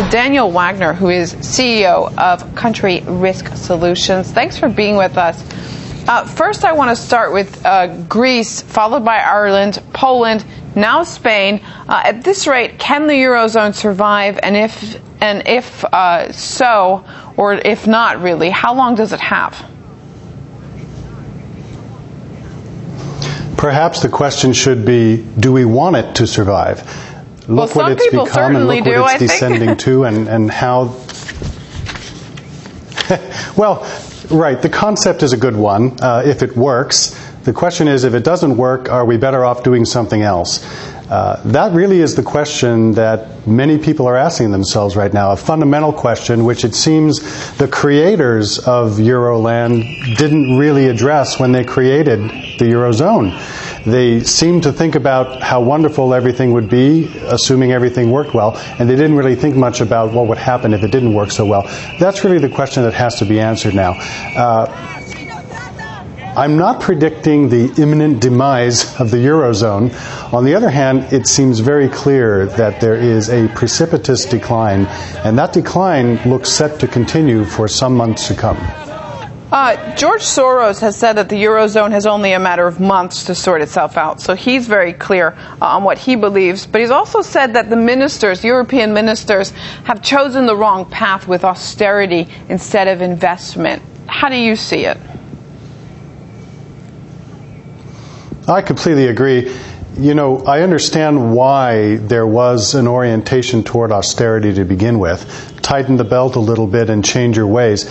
Daniel Wagner, who is CEO of Country Risk Solutions. Thanks for being with us. First, I want to start with Greece, followed by Ireland, Poland, now Spain. At this rate, can the Eurozone survive? And if so, or if not really, how long does it have? Perhaps the question should be, do we want it to survive? Look what it's become and look what it's descending to and how... Well, right, the concept is a good one if it works. The question is, if it doesn't work, are we better off doing something else? That really is the question that many people are asking themselves right now, a fundamental question which it seems the creators of Euroland didn't really address when they created the Eurozone. They seemed to think about how wonderful everything would be, assuming everything worked well, and they didn't really think much about what would happen if it didn't work so well. That's really the question that has to be answered now. I'm not predicting the imminent demise of the Eurozone. On the other hand, it seems very clear that there is a precipitous decline, and that decline looks set to continue for some months to come. George Soros has said that the Eurozone has only a matter of months to sort itself out, so he's very clear on what he believes. But he's also said that the ministers, European ministers, have chosen the wrong path with austerity instead of investment. How do you see it? I completely agree. You know, I understand why there was an orientation toward austerity to begin with. Tighten the belt a little bit and change your ways.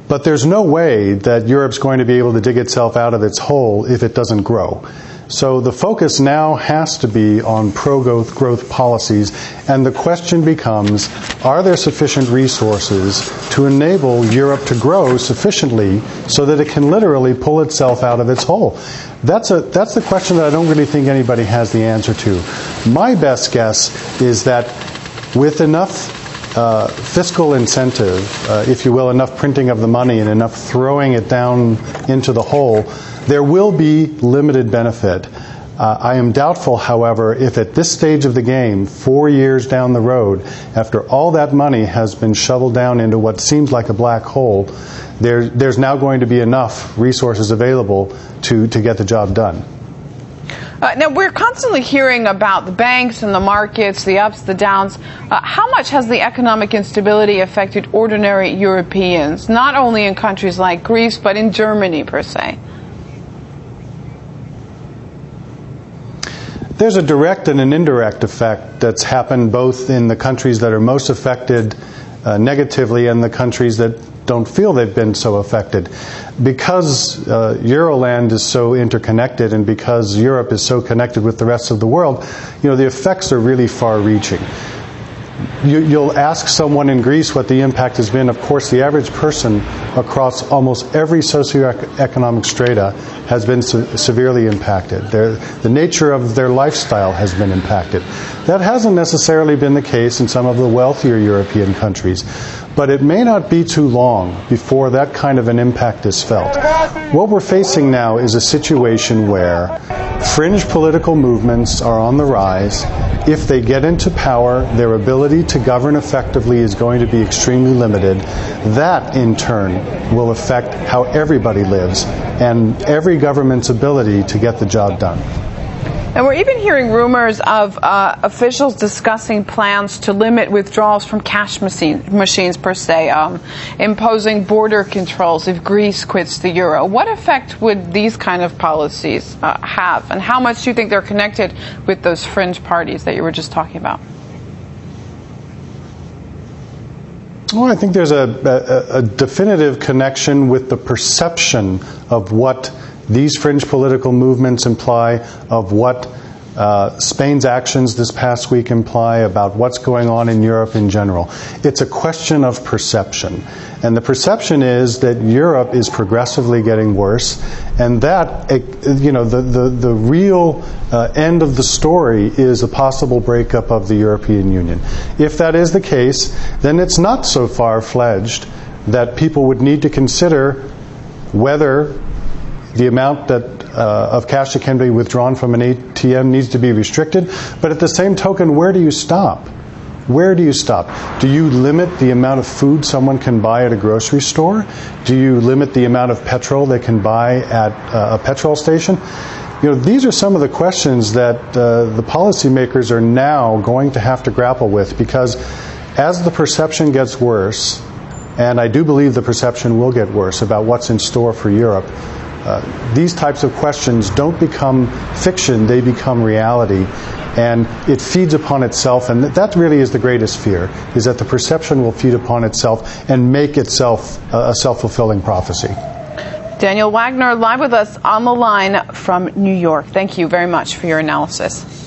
But there's no way that Europe's going to be able to dig itself out of its hole if it doesn't grow. So the focus now has to be on pro-growth policies, and the question becomes, are there sufficient resources to enable Europe to grow sufficiently so that it can literally pull itself out of its hole? That's the question that I don't really think anybody has the answer to. My best guess is that with enough fiscal incentive, if you will, enough printing of the money and enough throwing it down into the hole, there will be limited benefit. I am doubtful, however, if at this stage of the game, 4 years down the road, after all that money has been shoveled down into what seems like a black hole, there's now going to be enough resources available to get the job done. Now, we're constantly hearing about the banks and the markets, the ups, the downs. How much has the economic instability affected ordinary Europeans, not only in countries like Greece, but in Germany, per se? There's a direct and an indirect effect that's happened both in the countries that are most affected negatively and the countries that don't feel they've been so affected. Because Euroland is so interconnected and because Europe is so connected with the rest of the world, you know, the effects are really far-reaching. You'll ask someone in Greece what the impact has been. Of course, the average person across almost every socioeconomic strata has been severely impacted. The nature of their lifestyle has been impacted. That hasn't necessarily been the case in some of the wealthier European countries, but it may not be too long before that kind of an impact is felt. What we're facing now is a situation where fringe political movements are on the rise. If they get into power, their ability to govern effectively is going to be extremely limited. That, in turn, will affect how everybody lives and every government's ability to get the job done. And we're even hearing rumors of officials discussing plans to limit withdrawals from cash machines per se, imposing border controls if Greece quits the euro. What effect would these kind of policies have, and how much do you think they're connected with those fringe parties that you were just talking about? Well, I think there's a definitive connection with the perception of what these fringe political movements imply, of what Spain's actions this past week imply, about what's going on in Europe in general. It's a question of perception. And the perception is that Europe is progressively getting worse, and that, you know, the real end of the story is a possible breakup of the European Union. If that is the case, then it's not so far-fledged that people would need to consider whether the amount of cash that can be withdrawn from an ATM needs to be restricted. But at the same token, where do you stop? Where do you stop? Do you limit the amount of food someone can buy at a grocery store? Do you limit the amount of petrol they can buy at a petrol station? These are some of the questions that the policymakers are now going to have to grapple with, because as the perception gets worse, and I do believe the perception will get worse about what's in store for Europe, these types of questions don't become fiction, they become reality. And it feeds upon itself, and that really is the greatest fear, is that the perception will feed upon itself and make itself a self-fulfilling prophecy. Daniel Wagner, live with us on the line from New York. Thank you very much for your analysis.